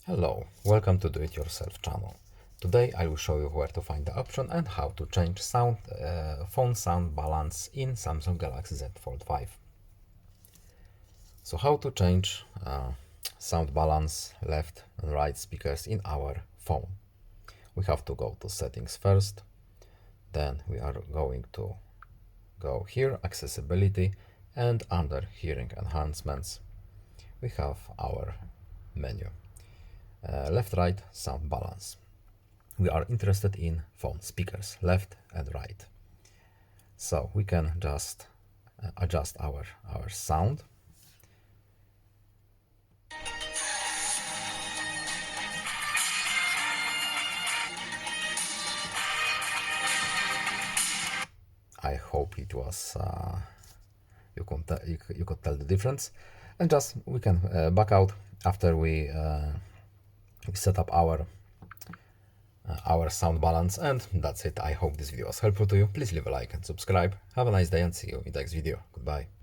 Hello, welcome to Do-It-Yourself channel. Today I will show you where to find the option and how to change phone sound balance in Samsung Galaxy Z Fold5. So how to change sound balance left and right speakers in our phone. We have to go to settings first, then we are going to go here, accessibility, and under hearing enhancements we have our menu. Left, right, sound balance. We are interested in phone speakers, left and right. So we can just adjust our sound. I hope it was you could tell the difference, and just we can back out after we set up our sound balance, and that's it. I hope this video was helpful to you. Please leave a like and subscribe. Have a nice day and see you in the next video. Goodbye.